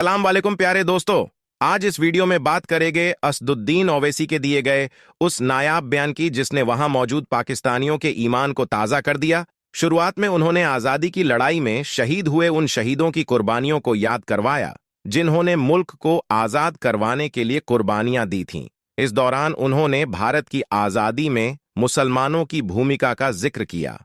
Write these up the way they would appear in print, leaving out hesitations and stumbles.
सलाम वालेकुम प्यारे दोस्तों। आज इस वीडियो में बात करेंगे असदुद्दीन ओवैसी के दिए गए उस नायाब बयान की जिसने वहां मौजूद पाकिस्तानियों के ईमान को ताज़ा कर दिया। शुरुआत में उन्होंने आज़ादी की लड़ाई में शहीद हुए उन शहीदों की कुर्बानियों को याद करवाया जिन्होंने मुल्क को आज़ाद करवाने के लिए कुर्बानियां दी थीं। इस दौरान उन्होंने भारत की आज़ादी में मुसलमानों की भूमिका का जिक्र किया।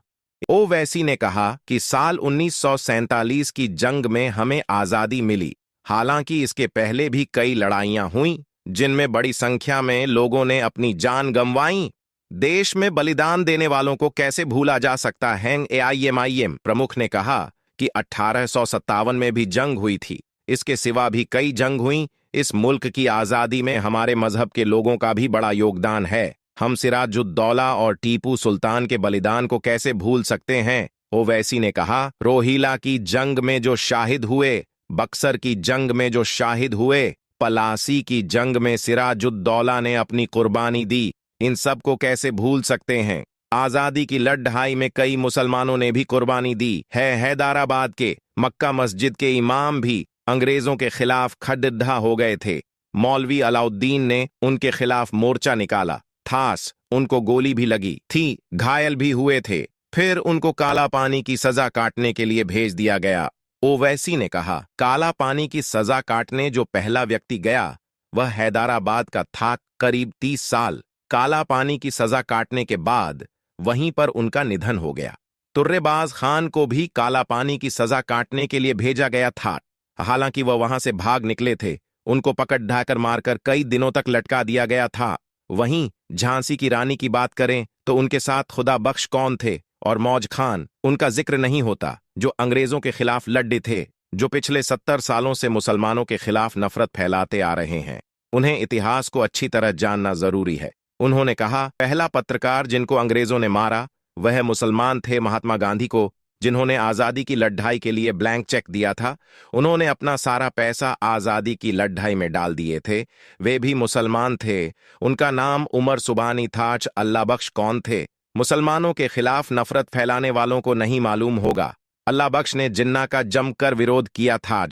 ओवैसी ने कहा कि साल 1947 की जंग में हमें आज़ादी मिली। हालांकि इसके पहले भी कई लड़ाइयां हुईं जिनमें बड़ी संख्या में लोगों ने अपनी जान गंवाई। देश में बलिदान देने वालों को कैसे भूला जा सकता है। एआईएमआईएम प्रमुख ने कहा कि 1857 में भी जंग हुई थी। इसके सिवा भी कई जंग हुई। इस मुल्क की आज़ादी में हमारे मजहब के लोगों का भी बड़ा योगदान है। हम सिराजुद्दौला और टीपू सुल्तान के बलिदान को कैसे भूल सकते हैं। ओवैसी ने कहा, रोहिला की जंग में जो शाहिद हुए, बक्सर की जंग में जो शाहिद हुए, पलासी की जंग में सिराजुद्दौला ने अपनी कुर्बानी दी, इन सब को कैसे भूल सकते हैं। आज़ादी की लड़ाई में कई मुसलमानों ने भी कुर्बानी दी है। हैदराबाद के मक्का मस्जिद के इमाम भी अंग्रेजों के खिलाफ खड़िड्ढा हो गए थे। मौलवी अलाउद्दीन ने उनके खिलाफ मोर्चा निकाला। थास उनको गोली भी लगी थी, घायल भी हुए थे। फिर उनको काला पानी की सजा काटने के लिए भेज दिया गया। ओवैसी ने कहा, काला पानी की सजा काटने जो पहला व्यक्ति गया वह हैदराबाद का था। करीब 30 साल काला पानी की सजा काटने के बाद वहीं पर उनका निधन हो गया। तुर्रेबाज खान को भी काला पानी की सजा काटने के लिए भेजा गया था। हालांकि वह वहां से भाग निकले थे। उनको पकड़ ढाकर मारकर कई दिनों तक लटका दिया गया था। वहीं झांसी की रानी की बात करें तो उनके साथ खुदा बख्श कौन थे और मौज खान, उनका जिक्र नहीं होता, जो अंग्रेजों के खिलाफ लड़े थे, जो पिछले 70 सालों से मुसलमानों के खिलाफ नफरत फैलाते आ रहे हैं। उन्हें इतिहास को अच्छी तरह जानना जरूरी है। उन्होंने कहा, पहला पत्रकार जिनको अंग्रेजों ने मारा वह मुसलमान थे। महात्मा गांधी को जिन्होंने आज़ादी की लड़ाई के लिए ब्लैंक चेक दिया था, उन्होंने अपना सारा पैसा आज़ादी की लड़ाई में डाल दिए थे, वे भी मुसलमान थे। उनका नाम उमर सुबानी था। अल्लाह बख्श कौन थे? मुसलमानों के खिलाफ नफरत फैलाने वालों को नहीं मालूम होगा। अल्लाह बख्श ने जिन्ना का जमकर विरोध किया था।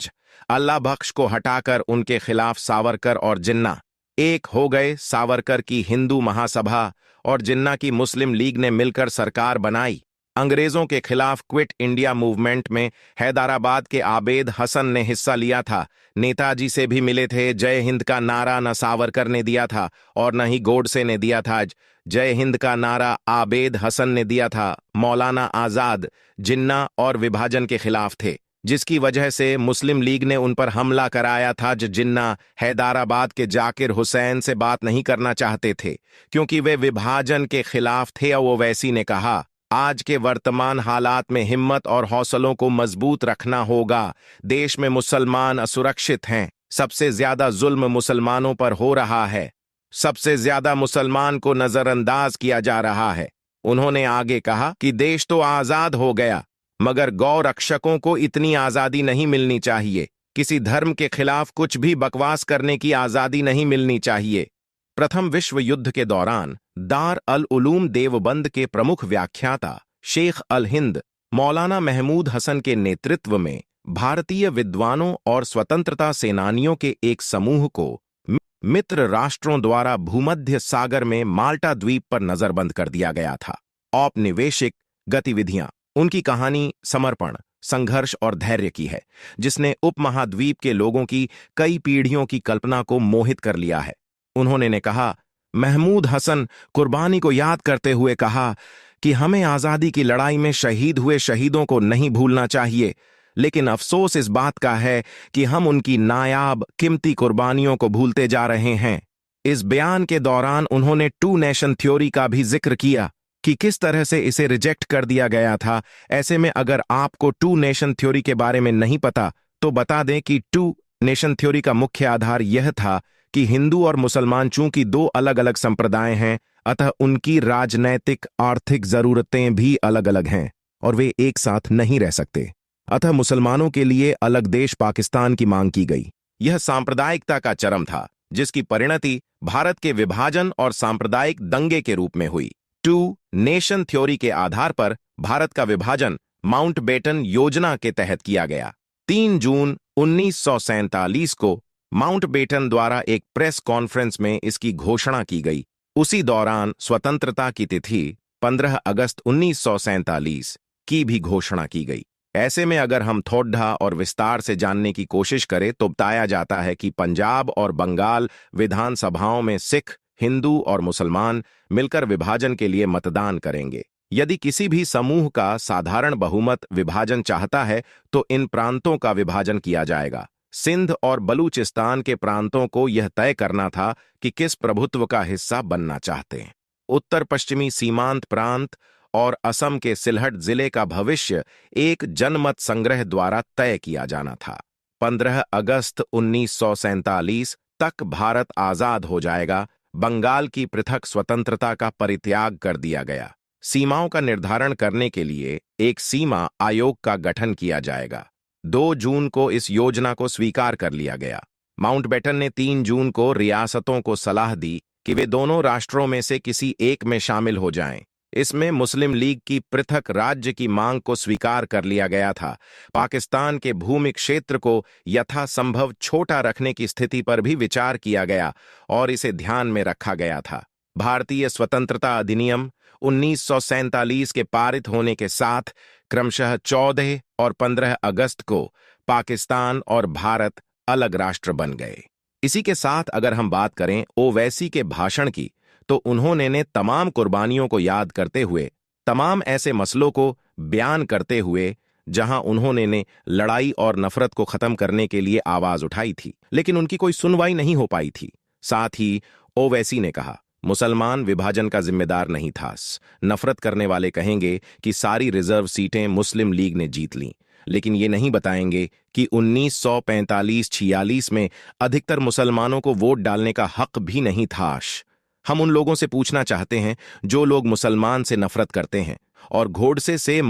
अल्लाह बख्श को हटाकर उनके खिलाफ सावरकर और जिन्ना एक हो गए। सावरकर की हिंदू महासभा और जिन्ना की मुस्लिम लीग ने मिलकर सरकार बनाई। अंग्रेजों के खिलाफ क्विट इंडिया मूवमेंट में हैदराबाद के आबेद हसन ने हिस्सा लिया था। नेताजी से भी मिले थे। जय हिंद का नारा न सावरकर ने दिया था और न ही गोडसे ने दिया था। जय हिंद का नारा आबेद हसन ने दिया था। मौलाना आजाद जिन्ना और विभाजन के खिलाफ थे, जिसकी वजह से मुस्लिम लीग ने उन पर हमला कराया था। जिन्ना हैदराबाद के जाकिर हुसैन से बात नहीं करना चाहते थे क्योंकि वे विभाजन के खिलाफ थे। ओवैसी ने कहा, आज के वर्तमान हालात में हिम्मत और हौसलों को मजबूत रखना होगा। देश में मुसलमान असुरक्षित हैं। सबसे ज्यादा जुल्म मुसलमानों पर हो रहा है। सबसे ज्यादा मुसलमान को नजरअंदाज किया जा रहा है। उन्होंने आगे कहा कि देश तो आजाद हो गया, मगर गौ रक्षकों को इतनी आजादी नहीं मिलनी चाहिए। किसी धर्म के खिलाफ कुछ भी बकवास करने की आजादी नहीं मिलनी चाहिए। प्रथम विश्व युद्ध के दौरान दार अल उलूम देवबंद के प्रमुख व्याख्याता शेख अल हिंद मौलाना महमूद हसन के नेतृत्व में भारतीय विद्वानों और स्वतंत्रता सेनानियों के एक समूह को मित्र राष्ट्रों द्वारा भूमध्य सागर में माल्टा द्वीप पर नजरबंद कर दिया गया था। औपनिवेशिक गतिविधियां उनकी कहानी समर्पण, संघर्ष और धैर्य की है, जिसने उपमहाद्वीप के लोगों की कई पीढ़ियों की कल्पना को मोहित कर लिया है। उन्होंने ने कहा, महमूद हसन कुर्बानी को याद करते हुए कहा कि हमें आज़ादी की लड़ाई में शहीद हुए शहीदों को नहीं भूलना चाहिए, लेकिन अफसोस इस बात का है कि हम उनकी नायाब कीमती कुर्बानियों को भूलते जा रहे हैं। इस बयान के दौरान उन्होंने टू नेशन थ्योरी का भी जिक्र किया कि किस तरह से इसे रिजेक्ट कर दिया गया था। ऐसे में अगर आपको टू नेशन थ्योरी के बारे में नहीं पता तो बता दें कि टू नेशन थ्योरी का मुख्य आधार यह था कि हिंदू और मुसलमान चूंकि दो अलग अलग संप्रदाय हैं, अतः उनकी राजनैतिक आर्थिक जरूरतें भी अलग अलग हैं और वे एक साथ नहीं रह सकते। अतः मुसलमानों के लिए अलग देश पाकिस्तान की मांग की गई। यह सांप्रदायिकता का चरम था, जिसकी परिणति भारत के विभाजन और सांप्रदायिक दंगे के रूप में हुई। टू नेशन थ्योरी के आधार पर भारत का विभाजन माउंटबेटन योजना के तहत किया गया। 3 जून 1947 को माउंटबेटन द्वारा एक प्रेस कॉन्फ्रेंस में इसकी घोषणा की गई। उसी दौरान स्वतंत्रता की तिथि 15 अगस्त 1947 की भी घोषणा की गई। ऐसे में अगर हम थोड़ा और विस्तार से जानने की कोशिश करें तो बताया जाता है कि पंजाब और बंगाल विधानसभाओं में सिख, हिंदू और मुसलमान मिलकर विभाजन के लिए मतदान करेंगे। यदि किसी भी समूह का साधारण बहुमत विभाजन चाहता है तो इन प्रांतों का विभाजन किया जाएगा। सिंध और बलूचिस्तान के प्रांतों को यह तय करना था कि किस प्रभुत्व का हिस्सा बनना चाहते हैं। उत्तर पश्चिमी सीमांत प्रांत और असम के सिलहट जिले का भविष्य एक जनमत संग्रह द्वारा तय किया जाना था। 15 अगस्त 1947 तक भारत आजाद हो जाएगा। बंगाल की पृथक स्वतंत्रता का परित्याग कर दिया गया। सीमाओं का निर्धारण करने के लिए एक सीमा आयोग का गठन किया जाएगा। 2 जून को इस योजना को स्वीकार कर लिया गया। माउंटबेटन ने 3 जून को रियासतों को सलाह दी कि वे दोनों राष्ट्रों में से किसी एक में शामिल हो जाएं। इसमें मुस्लिम लीग की पृथक राज्य की मांग को स्वीकार कर लिया गया था। पाकिस्तान के भूमि क्षेत्र को यथासंभव छोटा रखने की स्थिति पर भी विचार किया गया और इसे ध्यान में रखा गया था। भारतीय स्वतंत्रता अधिनियम 1947 के पारित होने के साथ क्रमशः 14 और 15 अगस्त को पाकिस्तान और भारत अलग राष्ट्र बन गए। इसी के साथ अगर हम बात करें ओवैसी के भाषण की, तो उन्होंने ने तमाम कुर्बानियों को याद करते हुए, तमाम ऐसे मसलों को बयान करते हुए जहां उन्होंने ने लड़ाई और नफरत को खत्म करने के लिए आवाज उठाई थी, लेकिन उनकी कोई सुनवाई नहीं हो पाई थी। साथ ही ओवैसी ने कहा, मुसलमान विभाजन का जिम्मेदार नहीं था। नफरत करने वाले कहेंगे कि सारी रिजर्व सीटें मुस्लिम लीग ने जीत लीं, लेकिन ये नहीं बताएंगे कि 1945-46 में अधिकतर मुसलमानों को वोट डालने का हक भी नहीं था। हम उन लोगों से पूछना चाहते हैं जो लोग मुसलमान से नफरत करते हैं और घोड़से से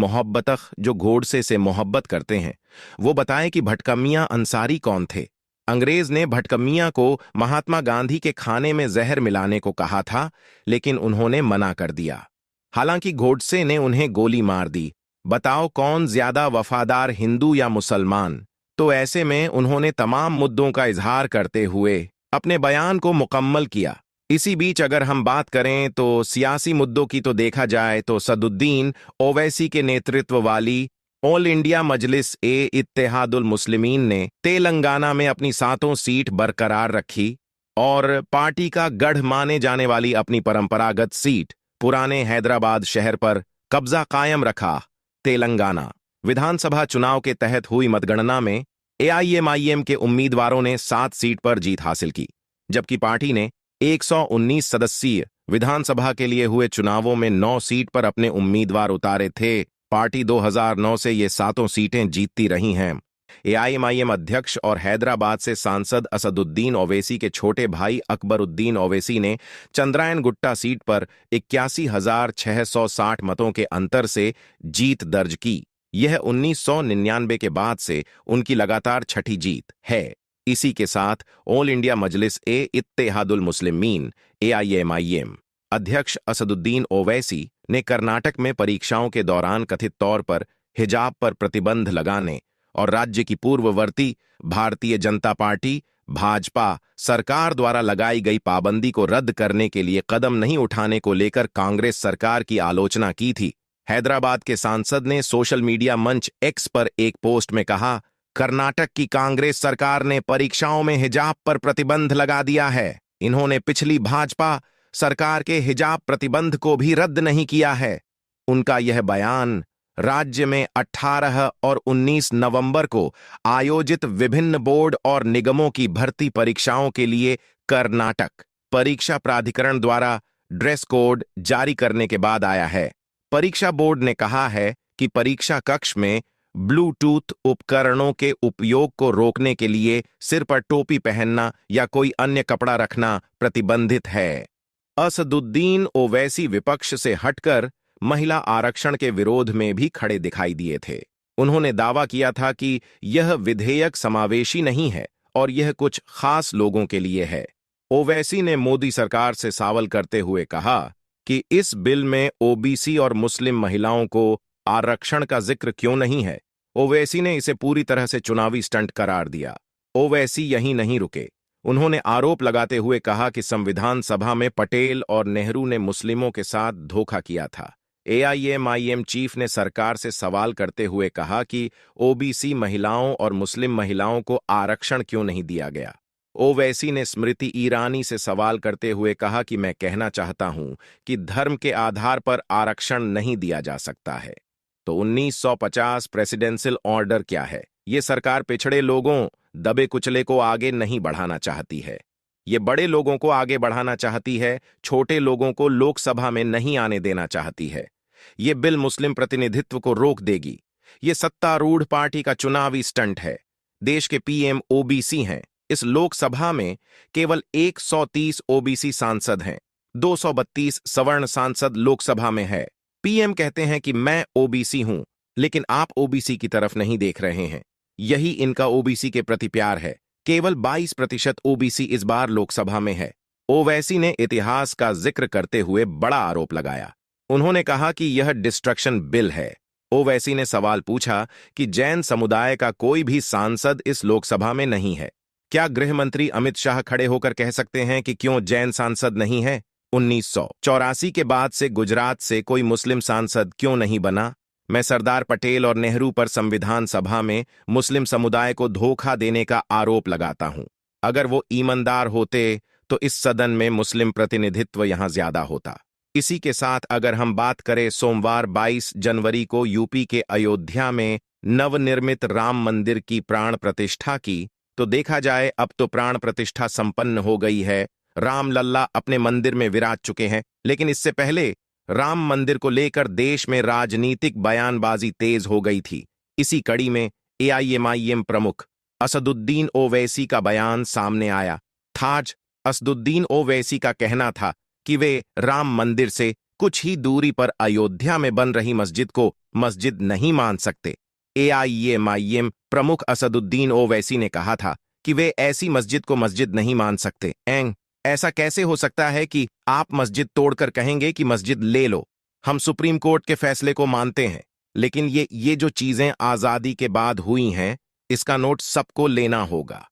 मोहब्बत करते हैं, वो बताएं कि भटकमियां अंसारी कौन थे। अंग्रेज ने भटकमियां को महात्मा गांधी के खाने में जहर मिलाने को कहा था, लेकिन उन्होंने मना कर दिया। हालांकि गोडसे ने उन्हें गोली मार दी। बताओ कौन ज्यादा वफादार, हिंदू या मुसलमान? तो ऐसे में उन्होंने तमाम मुद्दों का इजहार करते हुए अपने बयान को मुकम्मल किया। इसी बीच अगर हम बात करें तो सियासी मुद्दों की, तो देखा जाए तो सदुद्दीन ओवैसी के नेतृत्व वाली ऑल इंडिया मजलिस ए इत्तेहादुल मुस्लिमीन ने तेलंगाना में अपनी 7 सीट बरकरार रखी और पार्टी का गढ़ माने जाने वाली अपनी परंपरागत सीट पुराने हैदराबाद शहर पर कब्जा कायम रखा। तेलंगाना विधानसभा चुनाव के तहत हुई मतगणना में एआईएमआईएम के उम्मीदवारों ने 7 सीट पर जीत हासिल की, जबकि पार्टी ने 119 सदस्यीय विधानसभा के लिए हुए चुनावों में 9 सीट पर अपने उम्मीदवार उतारे थे। पार्टी 2009 से ये 7 सीटें जीतती रही हैं। एआईएमआईएम अध्यक्ष और हैदराबाद से सांसद असदुद्दीन ओवैसी के छोटे भाई अकबरुद्दीन ओवैसी ने चंद्रायन गुट्टा सीट पर 81,660 मतों के अंतर से जीत दर्ज की। यह 1999 के बाद से उनकी लगातार छठी जीत है। इसी के साथ ऑल इंडिया मजलिस ए इत्तेहादुल मुस्लिमीन एआईएमआईएम अध्यक्ष असदुद्दीन ओवैसी ने कर्नाटक में परीक्षाओं के दौरान कथित तौर पर हिजाब पर प्रतिबंध लगाने और राज्य की पूर्ववर्ती भारतीय जनता पार्टी भाजपा सरकार द्वारा लगाई गई पाबंदी को रद्द करने के लिए कदम नहीं उठाने को लेकर कांग्रेस सरकार की आलोचना की थी। हैदराबाद के सांसद ने सोशल मीडिया मंच एक्स पर एक पोस्ट में कहा, कर्नाटक की कांग्रेस सरकार ने परीक्षाओं में हिजाब पर प्रतिबंध लगा दिया है। इन्होंने पिछली भाजपा सरकार के हिजाब प्रतिबंध को भी रद्द नहीं किया है। उनका यह बयान राज्य में 18 और 19 नवंबर को आयोजित विभिन्न बोर्ड और निगमों की भर्ती परीक्षाओं के लिए कर्नाटक परीक्षा प्राधिकरण द्वारा ड्रेस कोड जारी करने के बाद आया है। परीक्षा बोर्ड ने कहा है कि परीक्षा कक्ष में ब्लूटूथ उपकरणों के उपयोग को रोकने के लिए सिर पर टोपी पहनना या कोई अन्य कपड़ा रखना प्रतिबंधित है। असदुद्दीन ओवैसी विपक्ष से हटकर महिला आरक्षण के विरोध में भी खड़े दिखाई दिए थे। उन्होंने दावा किया था कि यह विधेयक समावेशी नहीं है और यह कुछ खास लोगों के लिए है। ओवैसी ने मोदी सरकार से सवाल करते हुए कहा कि इस बिल में ओबीसी और मुस्लिम महिलाओं को आरक्षण का जिक्र क्यों नहीं है। ओवैसी ने इसे पूरी तरह से चुनावी स्टंट करार दिया। ओवैसी यहीं नहीं रुके। उन्होंने आरोप लगाते हुए कहा कि संविधान सभा में पटेल और नेहरू ने मुस्लिमों के साथ धोखा किया था। एआईएमआईएम चीफ ने सरकार से सवाल करते हुए कहा कि ओबीसी महिलाओं और मुस्लिम महिलाओं को आरक्षण क्यों नहीं दिया गया। ओवैसी ने स्मृति ईरानी से सवाल करते हुए कहा कि मैं कहना चाहता हूं कि धर्म के आधार पर आरक्षण नहीं दिया जा सकता है। तो 1950 प्रेसिडेंशियल ऑर्डर क्या है? ये सरकार पिछड़े लोगों, दबे कुचले को आगे नहीं बढ़ाना चाहती है। ये बड़े लोगों को आगे बढ़ाना चाहती है, छोटे लोगों को लोकसभा में नहीं आने देना चाहती है। ये बिल मुस्लिम प्रतिनिधित्व को रोक देगी। ये सत्तारूढ़ पार्टी का चुनावी स्टंट है। देश के पीएम ओबीसी हैं। इस लोकसभा में केवल 130 ओबीसी सांसद हैं। 232 सवर्ण सांसद लोकसभा में है। पीएम कहते हैं कि मैं ओबीसी हूं, लेकिन आप ओबीसी की तरफ नहीं देख रहे हैं। यही इनका ओबीसी के प्रति प्यार है। केवल 22% ओबीसी इस बार लोकसभा में है। ओवैसी ने इतिहास का जिक्र करते हुए बड़ा आरोप लगाया। उन्होंने कहा कि यह डिस्ट्रक्शन बिल है। ओवैसी ने सवाल पूछा कि जैन समुदाय का कोई भी सांसद इस लोकसभा में नहीं है। क्या गृह मंत्री अमित शाह खड़े होकर कह सकते हैं कि क्यों जैन सांसद नहीं है? 1984 के बाद से गुजरात से कोई मुस्लिम सांसद क्यों नहीं बना? मैं सरदार पटेल और नेहरू पर संविधान सभा में मुस्लिम समुदाय को धोखा देने का आरोप लगाता हूं। अगर वो ईमानदार होते तो इस सदन में मुस्लिम प्रतिनिधित्व यहां ज्यादा होता। इसी के साथ अगर हम बात करें सोमवार 22 जनवरी को यूपी के अयोध्या में नवनिर्मित राम मंदिर की प्राण प्रतिष्ठा की, तो देखा जाए अब तो प्राण प्रतिष्ठा संपन्न हो गई है। राम लल्ला अपने मंदिर में विराज चुके हैं। लेकिन इससे पहले राम मंदिर को लेकर देश में राजनीतिक बयानबाजी तेज हो गई थी। इसी कड़ी में एआईएमआईएम प्रमुख असदुद्दीन ओवैसी का बयान सामने आया था। असदुद्दीन ओवैसी का कहना था कि वे राम मंदिर से कुछ ही दूरी पर अयोध्या में बन रही मस्जिद को मस्जिद नहीं मान सकते। एआईएमआईएम प्रमुख असदुद्दीन ओवैसी ने कहा था कि वे ऐसी मस्जिद को मस्जिद नहीं मान सकते। ऐसा कैसे हो सकता है कि आप मस्जिद तोड़कर कहेंगे कि मस्जिद ले लो? हम सुप्रीम कोर्ट के फैसले को मानते हैं, लेकिन ये जो चीजें आजादी के बाद हुई हैं, इसका नोट सबको लेना होगा।